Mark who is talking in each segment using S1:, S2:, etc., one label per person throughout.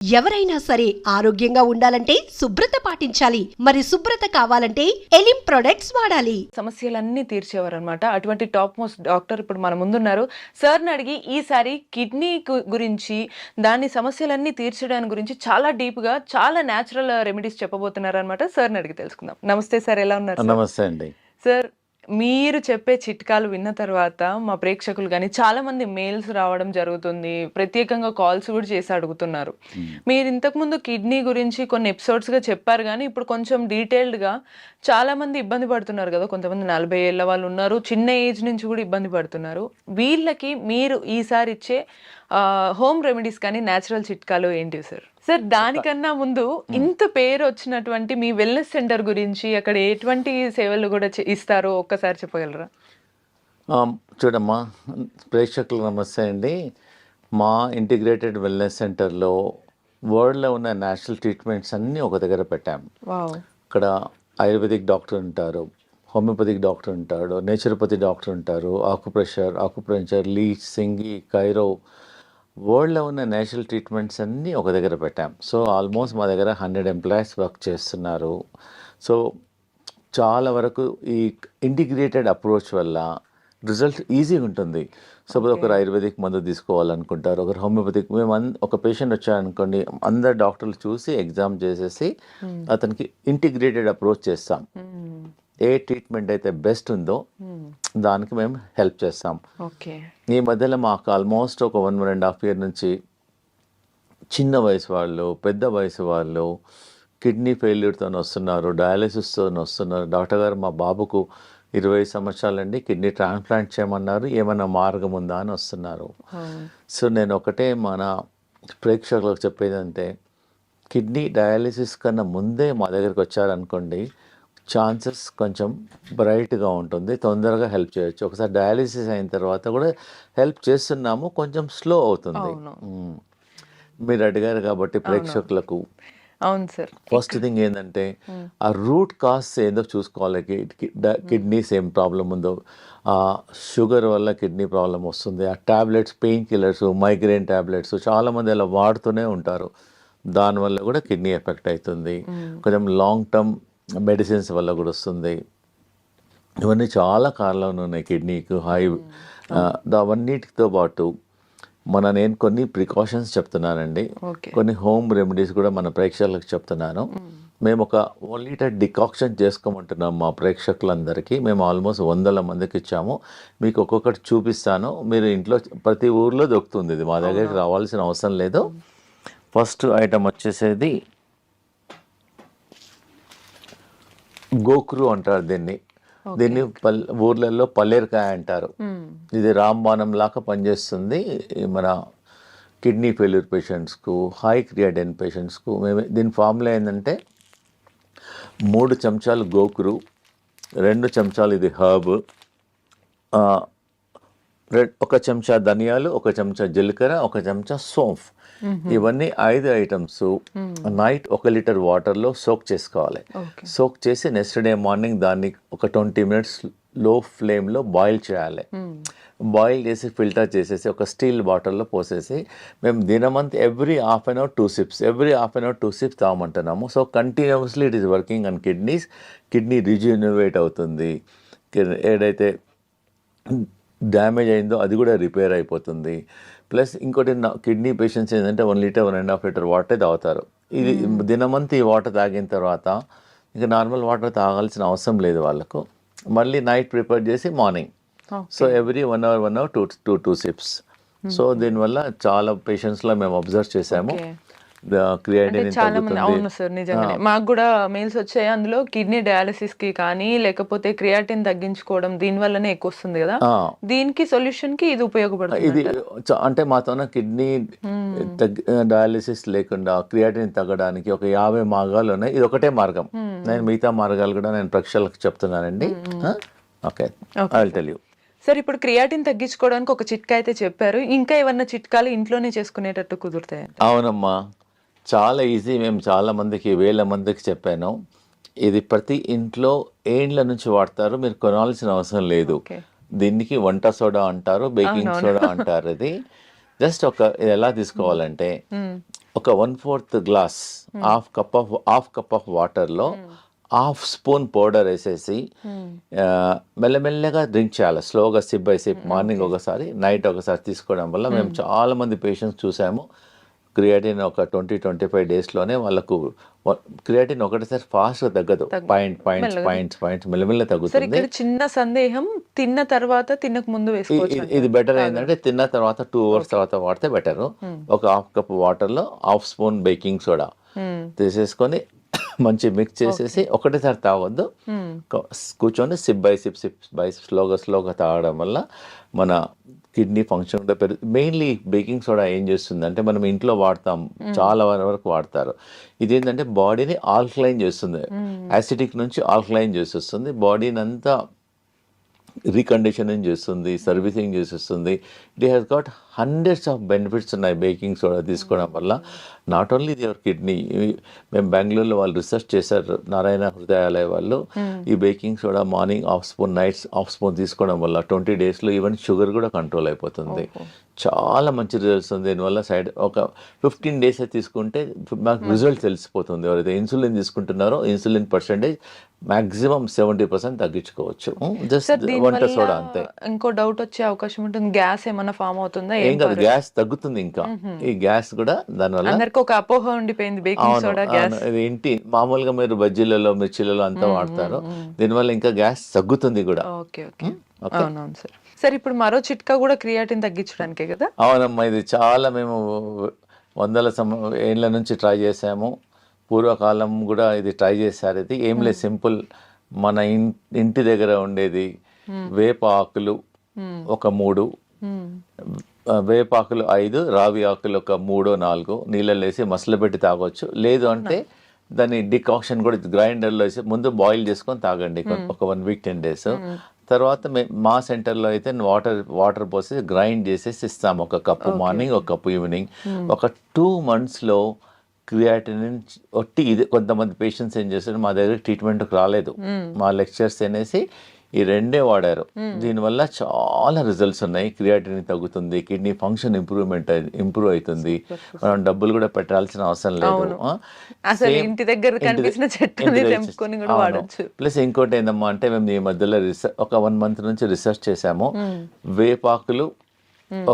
S1: ఎవరైనా సరే ఆరోగ్యంగా ఉండాలంటే శుభ్రత పాటించాలి. మరి శుభ్రత కావాలంటే ఎలిం ప్రొడక్ట్స్ వాడాలి.
S2: సమస్యలన్నీ తీర్చేవారు అనమాట. అటువంటి టాప్ మోస్ట్ డాక్టర్ ఇప్పుడు మన ముందున్నారు. సార్ని అడిగి ఈసారి కిడ్నీ గురించి, దాని సమస్యలన్నీ తీర్చడానికి గురించి చాలా డీప్గా, చాలా న్యాచురల్ రెమెడీస్ చెప్పబోతున్నారు అనమాట. సార్ని అడిగి తెలుసుకుందాం. నమస్తే సార్, ఎలా ఉన్నారు?
S3: నమస్తే అండి.
S2: సార్, మీరు చెప్పే చిట్కాలు విన్న తర్వాత మా ప్రేక్షకులు కానీ చాలా మంది మెయిల్స్ రావడం జరుగుతుంది, ప్రత్యేకంగా కాల్స్ కూడా చేసి అడుగుతున్నారు. మీరు ఇంతకుముందు కిడ్నీ గురించి కొన్ని ఎపిసోడ్స్గా చెప్పారు, కానీ ఇప్పుడు కొంచెం డీటెయిల్డ్గా చాలా మంది ఇబ్బంది పడుతున్నారు కదా. కొంతమంది 40 ఏళ్ళ వాళ్ళు ఉన్నారు, చిన్న ఏజ్ నుంచి కూడా ఇబ్బంది పడుతున్నారు. వీళ్ళకి మీరు ఈసారి ఇచ్చే హోమ్ రెమెడీస్ కానీ న్యాచురల్ చిట్కాలు ఏంటివి సార్? సార్, దానికన్నా ముందు ఇంత పేరు వచ్చినటువంటి మీ వెల్నెస్ సెంటర్ గురించి, అక్కడ ఎటువంటి సేవలు కూడా ఇస్తారో ఒక్కసారి చెప్పగలరా?
S3: చూడమ్మా, ప్రేక్షకులకు నమస్తే అండి. మా ఇంటిగ్రేటెడ్ వెల్నెస్ సెంటర్లో వరల్డ్లో ఉన్న నేషనల్ ట్రీట్మెంట్స్ అన్నీ ఒక దగ్గర పెట్టాం. ఇక్కడ ఆయుర్వేదిక్ డాక్టర్ ఉంటారు, హోమియోపతిక్ డాక్టర్ ఉంటాడు, నేచురోపతి డాక్టర్ ఉంటారు, ఆకుప్రెషర్, లీచ్, సింగి, కైరో, వరల్డ్లో ఉన్న నేచురల్ ట్రీట్మెంట్స్ అన్నీ ఒక దగ్గర పెట్టాం. సో ఆల్మోస్ట్ మా దగ్గర 100 ఎంప్లాయీస్ వర్క్ చేస్తున్నారు. సో చాలా వరకు ఈ ఇంటిగ్రేటెడ్ అప్రోచ్ వల్ల రిజల్ట్ ఈజీగా ఉంటుంది. సపోజ్ ఒకరు ఆయుర్వేదిక్ మందు తీసుకోవాలనుకుంటారు, ఒకరు హోమియోపతిక్. మేము ఒక పేషెంట్ వచ్చారనుకోండి, అందరు డాక్టర్లు చూసి ఎగ్జామ్ చేసేసి అతనికి ఇంటిగ్రేటెడ్ అప్రోచ్ చేస్తాం. ఏ ట్రీట్మెంట్ అయితే బెస్ట్ ఉందో దానికి మేము హెల్ప్ చేస్తాం. ఈ మధ్యలో మాకు ఆల్మోస్ట్ ఒక 1.5 year నుంచి చిన్న వయసు వాళ్ళు, పెద్ద వయసు వాళ్ళు కిడ్నీ ఫెయిల్యూర్తో వస్తున్నారు, డయాలిసిస్తో వస్తున్నారు. డాక్టర్ గారు, మా బాబుకు 20 సంవత్సరాలండి, కిడ్నీ ట్రాన్స్ప్లాంట్ చేయమన్నారు, ఏమైనా మార్గం ఉందా అని వస్తున్నారు. సో నేను ఒకటే మన ప్రేక్షకులకు చెప్పేది అంటే, కిడ్నీ డయాలిసిస్ కన్నా ముందే మా దగ్గరికి వచ్చారనుకోండి, ఛాన్సెస్ కొంచెం బ్రైట్గా ఉంటుంది, తొందరగా హెల్ప్ చేయొచ్చు. ఒకసారి డయాలిసిస్ అయిన తర్వాత కూడా హెల్ప్ చేస్తున్నాము, కొంచెం స్లో అవుతుంది. మీరు అడిగారు కాబట్టి ప్రేక్షకులకు,
S2: అవును సార్,
S3: ఫస్ట్ థింగ్ ఏంటంటే ఆ రూట్ కాజ్ ఏదో చూసుకోవాలి. కిడ్నీస్ ఏం ప్రాబ్లం ఉందో, షుగర్ వల్ల కిడ్నీ ప్రాబ్లం వస్తుంది, ఆ tablets, pain killers, migraine tablets చాలామంది అలా వాడుతూనే ఉంటారు, దానివల్ల కూడా కిడ్నీ ఎఫెక్ట్ అవుతుంది. కొంచెం లాంగ్ టర్మ్ మెడిసిన్స్ వల్ల కూడా వస్తుంది. ఇవన్నీ చాలా కారణాలు ఉన్నాయి కిడ్నీకి. అవన్నిటితో పాటు నేను కొన్ని ప్రికాషన్స్ చెప్తున్నానండి, కొన్ని హోమ్ రెమెడీస్ కూడా మన ప్రేక్షకులకు చెప్తున్నాను. మేము ఒక 1 లీటర్ డికాక్షన్ చేసుకోమంటున్నాం మా ప్రేక్షకులందరికీ. మేము ఆల్మోస్ట్ 100 మందికి ఇచ్చాము. మీకు ఒక్కొక్కటి చూపిస్తాను, మీరు ఇంట్లో ప్రతి ఊర్లో దొరుకుతుంది, ఇది మా దగ్గరికి రావాల్సిన అవసరం లేదు. ఫస్ట్ ఐటమ్ వచ్చేసేది గోక్రు అంటారు దీన్ని. ఊర్లలో పల్లేరుకాయ అంటారు. ఇది రాంబాణం లాగా పనిచేస్తుంది మన కిడ్నీ ఫెయిల్యూర్ పేషెంట్స్కు, హై క్రియాటిన్ పేషెంట్స్కు. మేము దీని ఫార్ములా ఏంటంటే 3 చెంచాలు గోకురు, 2 చెంచాలు ఇది హర్బ్, 1 చెంచా ధనియాలు, 1 చెంచా జీలకర్ర, 1 చెంచా సోంఫ్. ఇవన్నీ 5 ఐటమ్స్ నైట్ 1 లీటర్ వాటర్లో సోక్ చేసుకోవాలి. సోక్ చేసి నెక్స్ట్ డే మార్నింగ్ దాన్ని ఒక 20 minutes లో ఫ్లేమ్లో బాయిల్ చేయాలి. బాయిల్ చేసి ఫిల్టర్ చేసేసి ఒక స్టీల్ బాటిల్లో పోసేసి మేము దినమంతా every half an hour 2 sips తాగమంటున్నాము. సో కంటిన్యూస్లీ it is working on kidneys. Kidney rejuvenate అవుతుంది, ఏదైతే డ్యామేజ్ అయిందో అది కూడా రిపేర్ అయిపోతుంది. ప్లస్ ఇంకోటి, కిడ్నీ పేషెంట్స్ ఏంటంటే 1 లీటర్ 1.5 లీటర్ వాటర్ తాగుతారు. ఇది దినమంతా ఈ వాటర్ తాగిన తర్వాత ఇంకా నార్మల్ వాటర్ తాగాల్సిన అవసరం లేదు వాళ్ళకు. మళ్ళీ నైట్ ప్రిపేర్ చేసి morning, so every 1 hour 2 sips. So దీనివల్ల చాలా పేషెంట్స్లో మేము అబ్జర్వ్ చేసాము క్రియాటిన్
S2: చాలా మంది. అవును సార్, నిజంగానే మాకు కూడా మెయిల్స్ వచ్చాయి. అందులో కిడ్నీ డయాలిసిస్ కి కానీ, లేకపోతే క్రియాటిన్ తగ్గించుకోవడం, దీని వల్లనే ఎక్కువ వస్తుంది కదా, దీనికి సొల్యూషన్ కి ఇది ఉపయోగపడుతుంది.
S3: ఇది అంటే మాతోన కిడ్నీ డయాలిసిస్ లేకుండా క్రియాటిన్ తగ్గడానికి ఒక 50 మార్గాలు ఉన్నాయి. ఇది ఒకటే మార్గం. నేను మిగతా మార్గాలు కూడా నేను ప్రేక్షకులకు చెప్తున్నానండి. Okay, I will tell you.
S2: Sir, ఇప్పుడు క్రియాటిన్ తగ్గించుకోవడానికి ఒక చిట్కా అయితే చెప్పారు, ఇంకా ఏమన్నా చిట్కాలు ఇంట్లోనే చేసుకునేటట్టు కుదురుతాయి?
S3: అవునమ్మా, చాలా ఈజీ. మేము చాలా మందికి, 1000 మందికి చెప్పాను. ఇది ప్రతి ఇంట్లో ఏండ్ల నుంచి వాడతారు, మీరు కొనాల్సిన అవసరం లేదు. దీనికి వంట సోడా అంటారు, బేకింగ్ సోడా అంటారు. ఇది జస్ట్ ఇది ఎలా తీసుకోవాలంటే ఒక 1/4 గ్లాస్ హాఫ్ కప్ ఆఫ్ వాటర్లో హాఫ్ స్పూన్ పౌడర్ వేసేసి మెల్లమెల్లగా డ్రింక్ చేయాలి, స్లోగా సిప్ బై సిప్. మార్నింగ్ ఒకసారి, నైట్ ఒకసారి తీసుకోవడం వల్ల మేము చాలా మంది పేషెంట్స్ చూసాము. క్రియాటిన్ ఒక 20-25 డేస్లోనే వాళ్ళకు క్రియాటిన్ ఒకటేసారి ఫాస్ట్గా తగ్గదు, పాయింట్స్ మెల్లమెల్ల
S2: సార్
S3: తగ్గుతుంది.
S2: ఇక్కడ చిన్న సందేహం, తిన్న తర్వాత తినక ముందు వేసుకోవచ్చు.
S3: ఇది బెటర్ ఏంటంటే తిన్న తర్వాత 2 అవర్స్ తర్వాత వాడితే బెటర్. ఒక హాఫ్ కప్ వాటర్లో హాఫ్ స్పూన్ బేకింగ్ సోడా తీసేసుకొని మంచి మిక్స్ చేసేసి ఒకటేసారి తాగొద్దు, కూర్చొని సిప్ బై స్లోగా తాగడం వల్ల మన కిడ్నీ ఫంక్షన్ కూడా మెయిన్లీ బేకింగ్ సోడా ఏం చేస్తుంది అంటే, మనం ఇంట్లో వాడతాం, చాలా వరకు వాడతారు. ఇదేంటంటే బాడీని ఆల్కలైన్ చేస్తుంది, యాసిడిక్ నుంచి ఆల్కలైన్ చేసేస్తుంది, బాడీని అంతా రీకండిషనింగ్ చేస్తుంది, సర్వీసింగ్ చేసేస్తుంది. It has got hundreds of benefits ఉన్నాయి బేకింగ్ సోడా తీసుకోవడం వల్ల. నాట్ ఓన్లీ యువర్ కిడ్నీ, మేము బెంగళూరులో వాళ్ళు రీసెర్చ్ చేశారు, నారాయణ హృదయాలయ వాళ్ళు. ఈ baking soda morning half spoon, nights half spoon తీసుకోవడం వల్ల 20 డేస్లో ఈవెన్ షుగర్ కూడా కంట్రోల్ అయిపోతుంది. చాలా మంచి రిజల్ట్స్ ఉంది దీనివల్ల. ఒక 15 డేస్ తీసుకుంటే మాకు రిజల్ట్ తెలిసిపోతుంది. ఎవరైతే ఇన్సులిన్ తీసుకుంటున్నారో ఇన్సులిన్ పర్సెంటేజ్ మాక్సిమం 70% తగ్గించుకోవచ్చు, జస్ట్ వంట సోడా అంతే.
S2: ఇంకో డౌట్ వచ్చే అవకాశం ఉంటుంది, గ్యాస్ ఏమైనా ఫామ్ అవుతుందా?
S3: ఏం కాదు, గ్యాస్ తగ్గుతుంది. ఇంకా ఈ గ్యాస్ కూడా దానివల్ల
S2: అందరికి ఒక అపోహ ఉండిపోయింది, బేకింగ్ సోడా గ్యాస్.
S3: ఏంటి మామూలుగా మీరు బజ్జీలలో, మిర్చిలలో అంతా వాడతారు, దీనివల్ల ఇంకా గ్యాస్ తగ్గుతుంది కూడా.
S2: ఓకే ఓకే, అవునవును సార్. సార్ ఇప్పుడు మరో చిట్కా కూడా క్రియాటిన్ తగ్గించడానికే కదా?
S3: అవునమ్మా, ఇది చాలా మేము వందల ఏళ్ళ నుంచి ట్రై చేసాము. పూర్వకాలం కూడా ఇది ట్రై చేశారు. ఇది ఏం లేదు, సింపుల్. మన ఇంటి దగ్గర ఉండేది వేప ఆకులు ఒక 3, వేపాకులు 5, రావి ఆకులు ఒక 3-4 నీళ్ళలో వేసి మసలబెట్టి తాగొచ్చు. లేదు అంటే దాన్ని డికాక్షన్ కూడా గ్రైండర్లో వేసి ముందు బాయిల్ చేసుకొని తాగండి ఒక 1 వీక్ 10 డేస్. తర్వాత మా సెంటర్లో అయితే వాటర్ పోసి గ్రైండ్ చేసేసి ఇస్తాము, ఒక కప్పు మార్నింగ్, ఒక కప్పు ఈవినింగ్. ఒక 2 monthsలో క్రియాటిన్ ఒట్టి ఇది. కొంతమంది పేషెంట్స్ ఏం చేస్తారు, మా దగ్గర ట్రీట్మెంట్కి రాలేదు, మా లెక్చర్స్ అనేసి ఈ 2 వాడారు. దీనివల్ల చాలా రిజల్ట్స్ ఉన్నాయి. క్రియాటిన్ తగ్గుతుంది, కిడ్నీ ఫంక్షన్ ఇంప్రూవ్ అవుతుంది, మనం డబ్బులు కూడా పెట్టాల్సిన అవసరం లేదు.
S2: ఇంటి దగ్గర కనిపించిన చెట్టుని తెంపుకొని కూడా వాడొచ్చు.
S3: ప్లస్ ఇంకోటి ఏందమ్మా అంటే, మేము ఈ మధ్యలో ఒక 1 month నుంచి రీసెర్చ్ చేసాము. వేపాకులు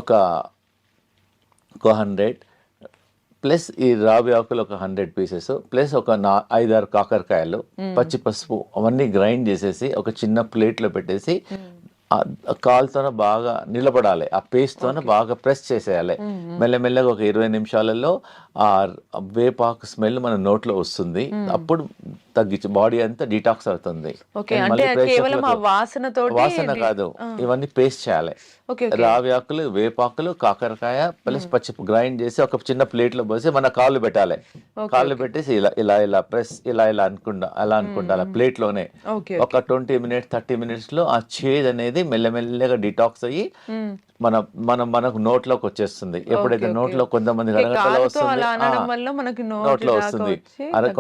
S3: ఒక 100 ప్లస్ ఈ రావి ఆకులు ఒక 100 పీసెస్ ప్లస్ ఒక 5-6 కాకరకాయలు, పచ్చి పసుపు అవన్నీ గ్రైండ్ చేసేసి ఒక చిన్న ప్లేట్లో పెట్టేసి కాలుతోనే బాగా నిలబడాలి, ఆ పేస్ట్తోనే బాగా ప్రెస్ చేసేయాలి. మెల్లమెల్లగా ఒక 20 నిమిషాలలో ఆ వేపాకు స్మెల్ మన నోట్లో వస్తుంది. అప్పుడు తగ్గించి బాడీ అంతా డిటాక్స్ అవుతుంది. వాసన కాదు, ఇవన్నీ పేస్ట్ చేయాలి. రావి ఆకులు, వేపాకులు, కాకరకాయ ప్లస్ పచ్చి గ్రైండ్ చేసి ఒక చిన్న ప్లేట్లో పోసి మన కాళ్ళు పెట్టాలి. కాళ్ళు పెట్టేసి ఇలా ఇలా ఇలా ప్రెస్ ఇలా అనుకుంటా ప్లేట్లోనే ఒక 20 minutes 30 minutes లో ఆ చేదు అనేది మెల్లమెల్లగా డిటాక్స్ అయ్యి మనకు నోట్లోకి వచ్చేస్తుంది. ఎప్పుడైతే నోట్లో కొంతమంది అరగంటలో వస్తుంది, నోట్లో వస్తుంది,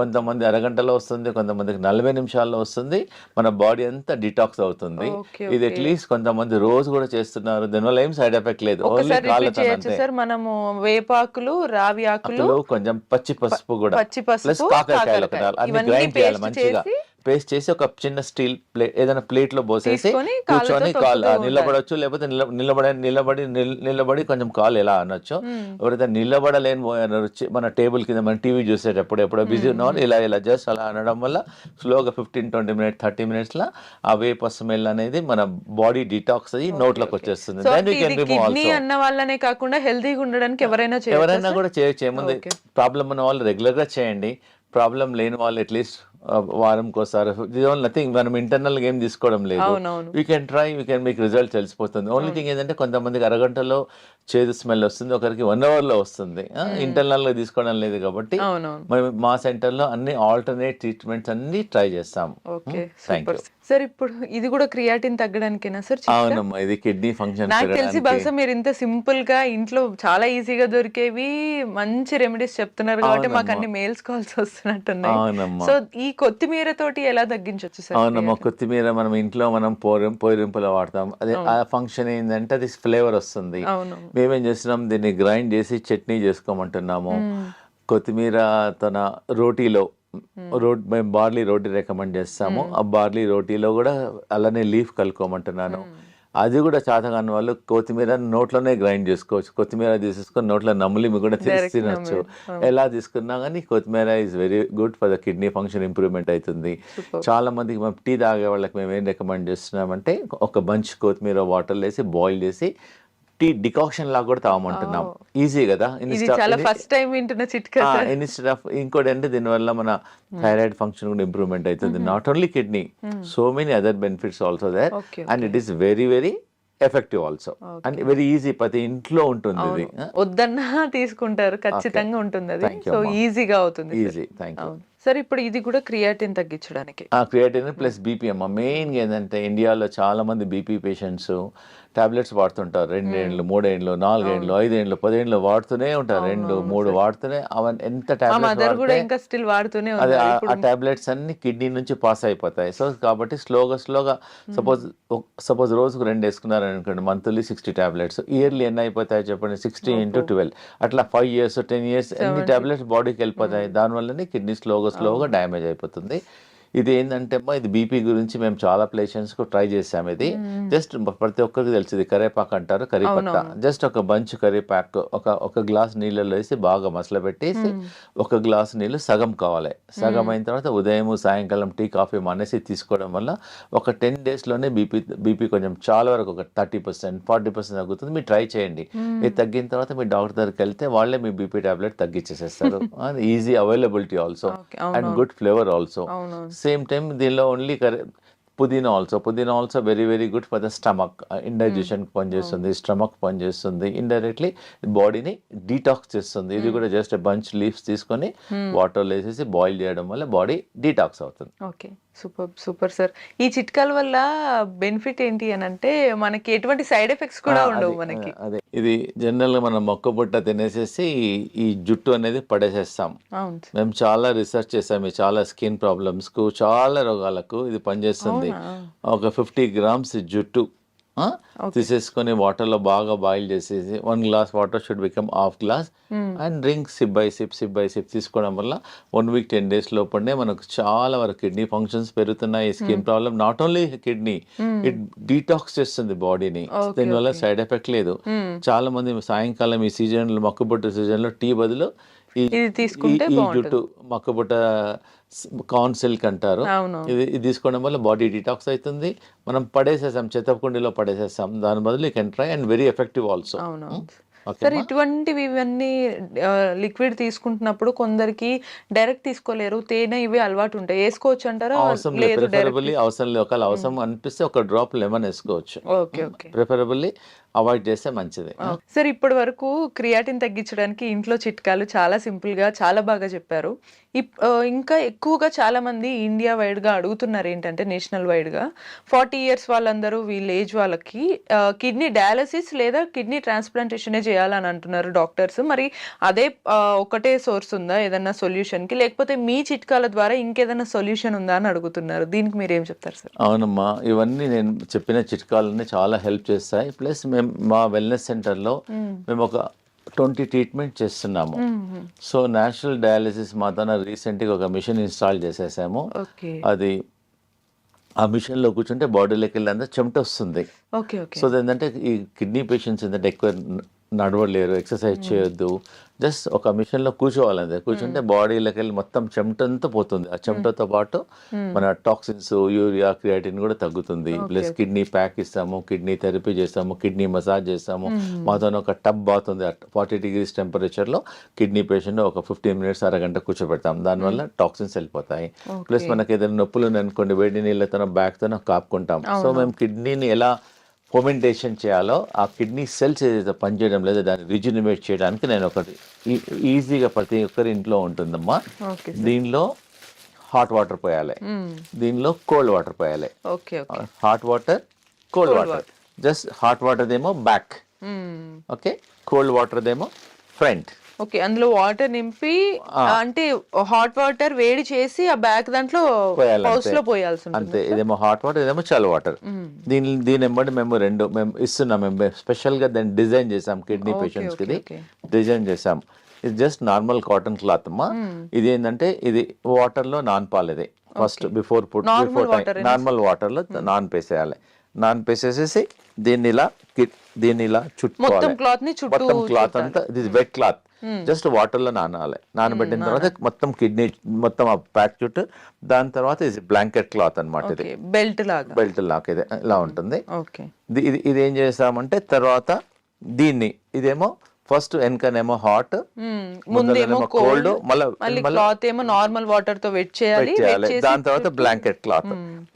S3: కొంతమంది అరగంటలో వస్తుంది, కొంతమందికి 40 నిమిషాల్లో వస్తుంది. మన బాడీ అంతా డిటాక్స్ అవుతుంది. ఇది అట్లీస్ట్ కొంతమంది రోజు కూడా చేస్తున్నారు, దీనివల్ల ఏం సైడ్ ఎఫెక్ట్ లేదు. ఓన్లీ కాళ్ళతో
S2: మనము వేపాకులు, రావి ఆకులు, కొంచెం
S3: పచ్చి పసుపు కూడా ప్లస్ కాకరకాయలు అన్ని గ్రైండ్ చేయాలి మంచిగా. పేస్ట్ చేసి ఒక చిన్న స్టీల్ ప్లేట్ ఏదైనా ప్లేట్లో పోసేసి కూర్చొని కాలు నిలబడొచ్చు, లేకపోతే నిలబడి కొంచెం కాలు ఎలా అనొచ్చు. ఎవరైతే నిలబడలేని మన టేబుల్ కింద మన టీవీ చూసేటప్పుడు ఎప్పుడో బిజీ ఉన్నవాళ్ళు ఇలా జస్ట్ అలా అనడం వల్ల స్లోగా 15-20 minutes 30 minutes లా ఆ వేప స్మెల్ అనేది మన బాడీ డిటాక్స్ అయ్యి నోట్లోకి వచ్చేస్తుంది.
S2: అన్న వాళ్ళనే కాకుండా హెల్తీగా ఉండడానికి ఎవరైనా
S3: కూడా చేయొచ్చు. ఏముంది, ప్రాబ్లం ఉన్న వాళ్ళు రెగ్యులర్ గా చేయండి, ప్రాబ్లం లేని వాళ్ళు అట్లీస్ట్ వారంకోసారి. నథింగ్, మనం ఇంటర్నల్ గా ఏం తీసుకోవడం లేదు. We can try, we can మీకు రిజల్ట్ తెలిసిపోతుంది. ఓన్లీ థింగ్ ఏంటంటే కొంతమందికి అరగంటలో చేదు స్మెల్ వస్తుంది, ఒకరికి 1 hour లో వస్తుంది. ఇంటర్నల్ గా తీసుకోవడం లేదు కాబట్టి మా సెంటర్ లో అన్ని ఆల్టర్నేట్ ట్రీట్మెంట్స్ అన్ని ట్రై చేస్తాం.
S2: సార్ ఇప్పుడు ఇది కూడా క్రియాటిన్ తగ్గడానికేనా సార్?
S3: అవునమ్మా, ఇది కిడ్నీ ఫంక్షన్.
S2: నాకు తెలిసి బహుశా మీరు ఇంత సింపుల్ గా ఇంట్లో చాలా ఈజీగా దొరికేవి మంచి రెమెడీస్ చెప్తున్నారు కాబట్టి మాకు అన్ని మెయిల్స్ కాల్స్ వస్తున్నట్టున్నాయి. సో ఈ కొత్తిమీర తోటి ఎలా తగ్గించవచ్చు సార్?
S3: అవునమ్మా, కొత్తిమీర మనం ఇంట్లో పోరింపులో వాడతాం. అదే ఆ ఫంక్షన్ ఏంటంటే అది ఫ్లేవర్ వస్తుంది. మేమేం చేస్తున్నాం, దీన్ని గ్రైండ్ చేసి చట్నీ చేసుకోమంటున్నాము. కొత్తిమీర తన రోటీలో మేము బార్లీ రోటీ రికమెండ్ చేస్తాము. ఆ బార్లీ రోటీలో కూడా అలానే లీఫ్ కలుపుకోమంటున్నాను. అది కూడా చేతగాని వాళ్ళు కొత్తిమీర నోట్లోనే గ్రైండ్ చేసుకోవచ్చు. కొత్తిమీర తీసేసుకొని నోట్లో నమిలి మీకు కూడా తినొచ్చు. ఎలా తీసుకున్నా కానీ కొత్తిమీర is very good for the kidney function improvement అవుతుంది. చాలా మందికి మేము టీ తాగే వాళ్ళకి మేము ఏం రికమెండ్ చేస్తున్నామంటే ఒక బంచ్ కొత్తిమీర వాటర్లో వేసి బాయిల్ చేసి టీ డికాక్షన్ లాగా కూడా తాగమంటున్నాం. ఈజీ కదా. ఇన్స్టెడ్ ఆఫ్ ఇంకోటి అంటే దీనివల్ల మన థైరాయిడ్ ఫంక్షన్ కూడా ఇంప్రూవ్మెంట్ అవుతుంది. Not only kidney, so many other benefits also there and it is very very effective also and very easy. ప్రతి ఇంట్లో ఉంటుంది. ఇది
S2: వద్దన్నా తీసుకుంటారు, ఖచ్చితంగా ఉంటుంది అది. సో ఈజీగా అవుతుంది.
S3: ఈజీ. Thank you
S2: sir. ఇప్పుడు ఇది కూడా క్రియాటిన్ తగ్గించడానికి.
S3: క్రియాటిన్ ప్లస్ బీపీ అమ్మ. మెయిన్గా ఏంటంటే ఇండియాలో చాలా మంది బీపీ పేషెంట్స్ టాబ్లెట్స్ వాడుతుంటారు. 2 ఏళ్ళు 3 ఏళ్ళు 4 ఏళ్ళు 5 ఏళ్ళు 10 ఏళ్ళు వాడుతూనే ఉంటారు. 2 3 వాడుతూనే అవన్నీ ఎంత
S2: వాడుతూనే
S3: అదే ఆ టాబ్లెట్స్ అన్ని కిడ్నీ నుంచి పాస్ అయిపోతాయి. సో కాబట్టి స్లోగా సపోజ్ రోజుకు 2 వేసుకున్నారు అనుకోండి, మంత్లీ 60 టాబ్లెట్స్. ఇయర్లీ ఎన్ని అయిపోతాయి చెప్పండి? 60 × 12 అట్లా 5 years 10 years ఎన్ని టాబ్లెట్స్ బాడీకి వెళ్ళిపోతాయి. దానివల్లనే కిడ్నీ స్లోగా డ్యామేజ్ అయిపోతుంది. ఇది ఏంటంటే ఇది బీపీ గురించి మేము చాలా పేషెంట్స్కు ట్రై చేసాము. ఇది జస్ట్ ప్రతి ఒక్కరికి తెలుసు. ఇది కరేపాకు అంటారు, కరిపత్త. జస్ట్ ఒక బంచ్ కరిపాకు ఒక గ్లాస్ నీళ్ళలో వేసి బాగా మసల పెట్టేసి ఒక గ్లాస్ నీళ్ళు సగం కావాలి. సగం అయిన తర్వాత ఉదయం సాయంకాలం టీ కాఫీ మానేసి తీసుకోవడం వల్ల ఒక 10 daysలోనే బీపీ కొంచెం చాలా వరకు ఒక 30% 40% తగ్గుతుంది. మీరు ట్రై చేయండి. ఇది తగ్గిన తర్వాత మీ డాక్టర్ దగ్గరికి వెళ్తే వాళ్ళే మీ బీపీ టాబ్లెట్ తగ్గించేసేస్తారు. Easy availability also and good flavour also. Same time దీనిలో only pudina also very very good for the stomach. Indigestion పనిచేస్తుంది, స్టమక్ పనిచేస్తుంది, ఇండైరెక్ట్లీ బాడీని డీటాక్స్ చేస్తుంది. ఇది కూడా జస్ట్ బంచ్ లీవ్స్ తీసుకొని వాటర్లో వేసేసి బాయిల్ చేయడం వల్ల బాడీ డీటాక్స్ అవుతుంది.
S2: Okay, super sir. ఈ చిట్కాల వల్ల బెనిఫిట్ ఏంటి అని అంటే మనకి ఎటువంటి సైడ్ ఎఫెక్ట్స్ కూడా ఉండవు మనకి.
S3: అదే ఇది జనరల్ గా మనం మొక్క బుట్ట తినేసేసి ఈ జుట్టు అనేది పడేసేస్తాం. మేము చాలా రీసెర్చ్ చేసాము. చాలా స్కిన్ ప్రాబ్లమ్స్ కు, చాలా రోగాలకు ఇది పనిచేస్తుంది. ఒక 50 grams జుట్టు తీసేసుకొని వాటర్లో బాగా బాయిల్ చేసేసి 1 glass water should become ½ glass and drink SIP by SIP తీసుకోవడం వల్ల 1 week 10 days లోపలనే మనకు చాలా వరకు కిడ్నీ ఫంక్షన్స్ పెరుగుతున్నాయి. Skin problem not only kidney, it detox చేస్తుంది బాడీని. దీనివల్ల సైడ్ ఎఫెక్ట్ లేదు. చాలా మంది సాయంకాలం ఈ సీజన్లో మొక్కబుట్ట సీజన్లో టీ బదులు ఈ జుట్టు మొక్కబుట్ట కార్న్ సిల్క్ అంటారు. ఇది తీసుకోవడం వల్ల బాడీ డిటాక్స్ అవుతుంది. మనం పడేసేసాం, చెత్తకుండీలో పడేసేసాం. దాని బదులు you can try and very effective also.
S2: Sir, ఇటువంటివి ఇవన్నీ లిక్విడ్ తీసుకుంటున్నప్పుడు కొందరికి డైరెక్ట్ తీసుకోలేరు, తేనె ఇవి అలవాటు ఉంటాయి, వేసుకోవచ్చు అంటారా?
S3: అవసరం లేదు. ఒకవేళ అవసరం అనిపిస్తే ఒక డ్రాప్ లెమన్ వేసుకోవచ్చు. ప్రిఫరబుల్లీ అవాయిడ్ చేస్తే మంచిది.
S2: సార్, ఇప్పటి వరకు క్రియాటిన్ తగ్గించడానికి ఇంట్లో చిట్కాలు చాలా సింపుల్ గా చాలా బాగా చెప్పారు. ఇంకా ఎక్కువగా చాలా మంది ఇండియా వైడ్ గా అడుగుతున్నారు ఏంటంటే నేషనల్ వైడ్ గా 40 years వాళ్ళందరూ వీళ్ళ ఏజ్ వాళ్ళకి కిడ్నీ డయాలసిస్ లేదా కిడ్నీ ట్రాన్స్ప్లాంటేషన్ చేయాలని అంటున్నారు డాక్టర్స్. మరి అదే ఒకటే సోర్స్ ఉందా ఏదన్నా సొల్యూషన్ కి, లేకపోతే మీ చిట్కాల ద్వారా ఇంకేదైనా సొల్యూషన్ ఉందా అని అడుగుతున్నారు. దీనికి మీరు ఏం చెప్తారు సార్?
S3: అవునమ్మా, ఇవన్నీ నేను చెప్పిన చిట్కాలన్నీ చాలా హెల్ప్ చేస్తాయి. ప్లస్ మేము మా వెల్నెస్ సెంటర్లో మేము ఒక 20 ట్రీట్మెంట్ చేస్తున్నాము. సో నేషనల్ డయాలసిస్ మా తన రీసెంట్గా ఒక మిషన్ ఇన్స్టాల్ చేసేసాము. అది ఆ మిషన్లో కూర్చుంటే బాడీలోకి వెళ్ళి చెమట వస్తుంది. సో ఏంటంటే ఈ కిడ్నీ పేషెంట్స్ ఏంటంటే ఎక్కువ నడవలేరు, ఎక్సర్సైజ్ చేయొద్దు, జస్ట్ ఒక మిషన్లో కూర్చోవాలంటే కూర్చుంటే బాడీలోకి వెళ్ళి మొత్తం చెమటంతా పోతుంది. ఆ చెమటతో పాటు మన టాక్సిన్స్, యూరియా, క్రియాటిన్ కూడా తగ్గుతుంది. ప్లస్ కిడ్నీ ప్యాక్ ఇస్తాము, కిడ్నీ థెరపీ చేస్తాము, కిడ్నీ మసాజ్ చేస్తాము. మాతో ఒక టబ్ బాత్ ఉంది, 40 degrees టెంపరేచర్లో కిడ్నీ పేషెంట్ ఒక 15 minutes అరగంట కూర్చోబెడతాం. దానివల్ల టాక్సిన్స్ వెళ్ళిపోతాయి. ప్లస్ మనకి ఏదైనా నొప్పులు అనుకోండి, వేడి నీళ్ళతో బ్యాక్తో కాపుకుంటాం. సో మేము కిడ్నీని ఎలా ఫర్మెంటేషన్ చేయాలో, ఆ కిడ్నీ సెల్స్ ఏదైతే పనిచేయడం లేదో దాన్ని రిజ్యూనిమేట్ చేయడానికి నేను ఒకటి ఈజీగా ప్రతి ఒక్కరి ఇంట్లో ఉంటుందమ్మా. దీనిలో హాట్ వాటర్ పోయాలి, దీనిలో కోల్డ్ వాటర్ పోయాలి. Hot water, cold water. Just hot water దేమో బ్యాక్, ఓకే, కోల్డ్ వాటర్ దేమో ఫ్రంట్.
S2: ఓకే, అందులో వాటర్ నింపి అంటే హాట్ వాటర్ వేడి చేసి ఆ బ్యాక్ దాంట్లో పౌచ్ లో పోయాల్సి
S3: అంతే. ఇదేమో హాట్ వాటర్, ఇదేమో చల్ వాటర్. దీని ఎంబడి మేము ఇస్తున్నాం. మేము స్పెషల్ గా దాన్ని డిజైన్ చేసాం కిడ్నీ పేషెంట్స్ కి. డిజైన్ చేసాం. ఇది జస్ట్ నార్మల్ కాటన్ క్లాత్ అమ్మా. ఇది ఏంటంటే ఇది వాటర్ లో నానపాలి. ఇది ఫస్ట్ బిఫోర్ నార్మల్ వాటర్ లో నానపేసేయాలి. నానపేసేసేసి దీన్ని ఇలా చుట్టుకోవాలి. మొత్తం క్లాత్ అంతా ఇది వెట్ క్లాత్ జస్ట్ వాటర్ లో నానాలి. నానబెట్టిన తర్వాత మొత్తం కిడ్నీ మొత్తం ఆ ప్యాక్ చుట్టూ, దాని తర్వాత ఇది బ్లాంకెట్ క్లాత్ అన్నమాట. ఇది బెల్ట్ లాగా ఇది ఇలా ఉంటుంది. ఇది ఏం చేస్తామంటే తర్వాత దీన్ని ఇదేమో ఫస్ట్ వెనకనేమో హాట్, ముందేమో కోల్డ్, మళ్ళీ
S2: క్లాత్ ఏమో నార్మల్ వాటర్ తో వెట్ చేయాలి.
S3: దాని తర్వాత బ్లాంకెట్ క్లాత్.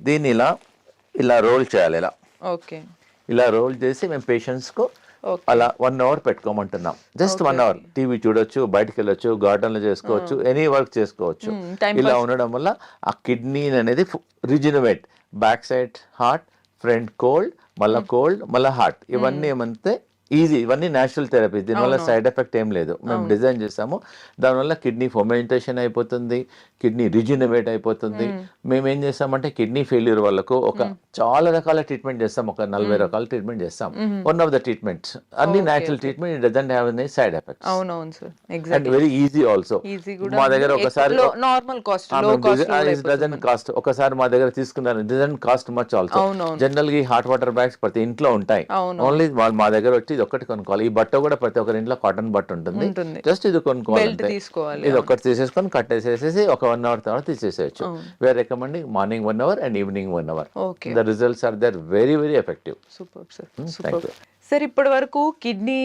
S3: దీన్ని ఇలా రోల్ చేయాలి. ఇలా రోల్ చేసి మేము పేషెంట్స్ కు అలా 1 hour పెట్టుకోమంటున్నాం. జస్ట్ 1 hour టీవీ చూడొచ్చు, బయటకు వెళ్ళొచ్చు, గార్డెన్ లో చేసుకోవచ్చు, ఎనీ వర్క్ చేసుకోవచ్చు. ఇలా ఉండడం వల్ల ఆ కిడ్నీ అనేది rejuvenate, back side heart, front cold, మళ్ళా హార్ట్, ఇవన్నీ ఏమంటే ఈజీ. ఇవన్నీ న్యాచురల్ థెరపీ. దీనివల్ల సైడ్ ఎఫెక్ట్ ఏం లేదు. మేము డిజైన్ చేసాము. దానివల్ల కిడ్నీ ఫర్మెంటేషన్ అయిపోతుంది, కిడ్నీ రిజినవేట్ అయిపోతుంది. మేము ఏం చేస్తామంటే కిడ్నీ ఫెయిల్యూర్ వాళ్ళకు చాలా రకాల ట్రీట్మెంట్ చేస్తాం. ఒక 40 రకాల ట్రీట్మెంట్ చేస్తాం. వన్ ఆఫ్ ద ట్రీట్మెంట్స్ అన్ని natural treatment. It doesn't have any side effects.
S2: అవునవును సార్, ఎగ్జాక్ట్లీ.
S3: Very easy also. మా దగ్గర ఒకసారి
S2: నార్మల్ కాస్ట్,
S3: డజంట్ కాస్ట్. ఒకసారి మా దగ్గర తీసుకున్నారు, doesn't cost much also. General గా హాట్ వాటర్ బ్యాగ్స్ ప్రతి ఇంట్లో ఉంటాయి. ఓన్లీ వాళ్ళు మా దగ్గర వచ్చి ఇది ఒక్కటి కొనుక్కోవాలి. ఈ బట్ట కూడా ప్రతి ఒక్కరి ఇంట్లో కాటన్ బట్ట ఉంటుంది. జస్ట్ ఇది కొనుక్కోవాలి. ఇది ఒక్కటి తీసేసుకొని కట్టేసేసి ఒక 1 hour తర్వాత తీసేసేయచ్చు. We're recommending morning 1 hour and evening 1 hour. The results are there very very effective.
S2: Super sir. Sir, ఇప్పటి వరకు కిడ్నీ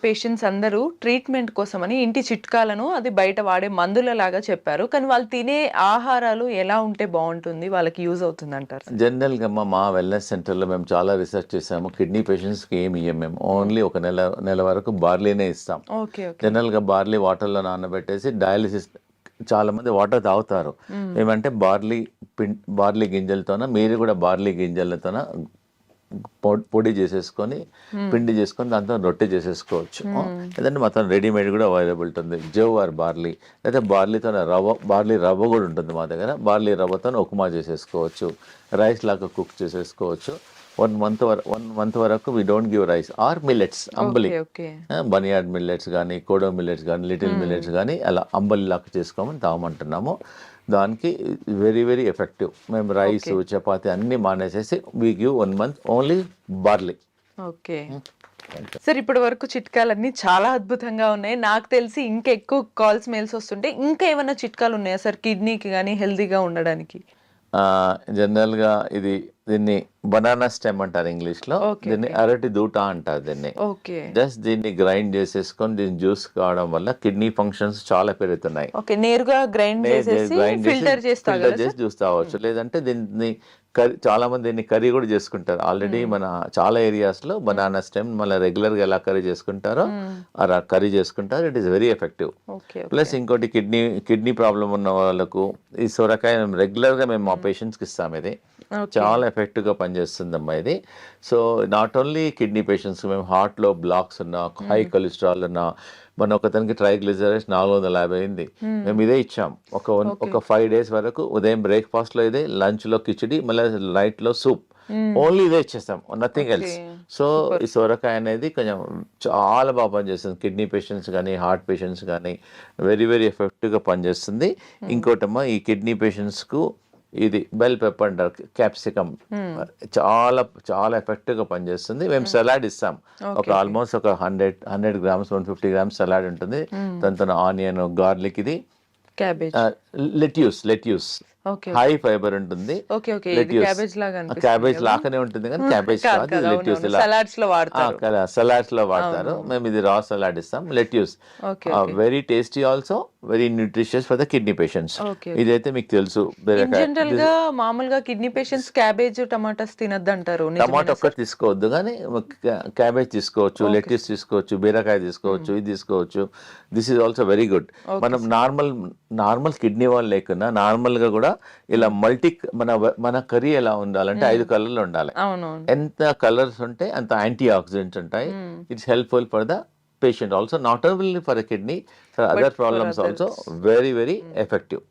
S2: పేషెంట్స్ అందరూ ట్రీట్మెంట్ కోసమని ఇంటి చిట్కాలను, అది బయట వాడే మందుల లాగా చెప్పారు. కానీ వాళ్ళు తినే ఆహారాలు ఎలా ఉంటే బాగుంటుంది, వాళ్ళకి యూజ్ అవుతుంది అంటారు?
S3: జనరల్ గా మా వెల్నెస్ సెంటర్ లో మేము చాలా రీసెర్చ్ చేసాము. కిడ్నీ పేషెంట్స్ కి ఏమి ఇయ్యం మేము. ఓన్లీ ఒక నెల వరకు బార్లీనే ఇస్తాం. జనరల్ గా బార్లీ వాటర్ లో నానబెట్టేసి డయాలిసిస్ చాలా మంది వాటర్ తాగుతారు. ఏమంటే బార్లీ గింజలతోన, మీరు కూడా బార్లీ గింజలతోన పొడి చేసేసుకొని పిండి చేసుకొని దాంతో రొట్టె చేసేసుకోవచ్చు. లేదంటే మొత్తం రెడీమేడ్ కూడా అవైలబుల్ ఉంటుంది. జవ్ ఆర్ బార్లీ, లేదా బార్లీ రవ్వ కూడా ఉంటుంది మా దగ్గర. బార్లీ రవ్వతో ఉప్మా చేసేసుకోవచ్చు, రైస్ లాగా కుక్ చేసేసుకోవచ్చు. 1 month వరకు we don't give rice or millets, ambali, barnyard millets కానీ, కోడో మిల్లెట్స్ కానీ, లిటిల్ మిల్లెట్స్ కానీ అలా అంబలి లాగా చేసుకోమని తాగమంటున్నాము. దానికి వెరీ వెరీ ఎఫెక్టివ్. మేము రైస్, చపాతి అన్ని మానేసేసి we give 1 month only barley.
S2: Okay sir, ఇప్పటి వరకు చిట్కాలన్నీ చాలా అద్భుతంగా ఉన్నాయి. నాకు తెలిసి ఇంకా ఎక్కువ కాల్స్, మెయిల్స్ వస్తుంటే ఇంకా ఏమైనా చిట్కాలు ఉన్నాయా సార్ కిడ్నీకి కానీ హెల్తీగా ఉండడానికి?
S3: జనరల్గా దీన్ని బనానా స్టెమ్ అంటారు ఇంగ్లీష్ లో. దీన్ని అరటి దూట అంటారు దీన్ని. జస్ట్ దీన్ని గ్రైండ్ చేసేసుకొని దీన్ని జ్యూస్ కావడం వల్ల కిడ్నీ ఫంక్షన్స్ చాలా పెరుగుతున్నాయి.
S2: నేరుగా గ్రైండ్ చేసి ఫిల్టర్ చేసి
S3: జ్యూస్ తాగవచ్చు. లేదంటే దీన్ని చాలా మంది దీన్ని కర్రీ కూడా చేసుకుంటారు. ఆల్రెడీ మన చాలా ఏరియాస్ లో బనానా స్టెమ్ మళ్ళీ రెగ్యులర్ గా ఎలా కర్రీ చేసుకుంటారో అలా కర్రీ చేసుకుంటారు. It is very effective. Plus ఇంకోటి కిడ్నీ ప్రాబ్లం ఉన్న వాళ్ళకు ఈ సొరకాయ రెగ్యులర్ గా మేము మా పేషెంట్స్ కి ఇస్తాం. ఇది చాలా ఎఫెక్టివ్ గా పనిచేస్తుందమ్మా ఇది. So not only kidney patients, మేము హార్ట్ లో బ్లాక్స్ ఉన్నా, హై కొలెస్ట్రాల్ ఉన్నా, మన ఒకతనికి ట్రైగ్లిజరైడ్స్ 450 అయింది. మేము ఇదే ఇచ్చాం ఒక 5 days వరకు. ఉదయం బ్రేక్ఫాస్ట్ లో ఇదే, లంచ్ లో కిచిడి, మళ్ళీ నైట్ లో సూప్, ఓన్లీ ఇదే ఇచ్చేస్తాం, నథింగ్ ఎల్స్. సో ఈ సొరకాయ అనేది కొంచెం చాలా బాగా పనిచేస్తుంది కిడ్నీ పేషెంట్స్ కానీ, హార్ట్ పేషెంట్స్ కానీ. వెరీ వెరీ ఎఫెక్టివ్ గా పనిచేస్తుంది. ఇంకోటమ్మా, ఈ కిడ్నీ పేషెంట్స్ కు ఇది బెల్ పెప్పర్ అంటారు, క్యాప్సికమ్, చాలా చాలా ఎఫెక్టివ్ గా పనిచేస్తుంది. మేము సలాడ్ ఇస్తాం. ఆల్మోస్ట్ ఒక 100 grams 150 grams సలాడ్ ఉంటుంది. దాంతో ఆనియన్, గార్లిక్, ఇది లెట్యూస్ హై ఫైబర్ ఉంటుంది. క్యాబేజ్ లాగానే ఉంటుంది కానీ క్యాబేజ్ కాదు, లెట్యూస్. సలాడ్స్ లో వాడతారు. మేము ఇది రా సలాడ్ ఇస్తాం. Lettuce very tasty, also very nutritious for the kidney patients. ఇదైతే మీకు తెలుసు.
S2: జనరల్ గా మామూలుగా కిడ్నీ పేషెంట్స్ క్యాబేజ్, టమాటాస్ తినద్దు అంటారు.
S3: టమాటా ఒక్కటి తీసుకోవద్దు కానీ క్యాబేజ్ తీసుకోవచ్చు, లెట్యూస్ తీసుకోవచ్చు, బీరకాయ తీసుకోవచ్చు, ఇది తీసుకోవచ్చు. This is also very good. మనం నార్మల్ కిడ్నీ వాళ్ళు లేకున్నా నార్మల్ గా కూడా ఇలా మన కర్రీ ఎలా ఉండాలంటే 5 కలర్లు ఉండాలి. ఎంత కలర్స్ ఉంటే అంత యాంటీ ఆక్సిడెంట్స్ ఉంటాయి. It's helpful for the patient also, not only for the kidney, for other problems also very very effective.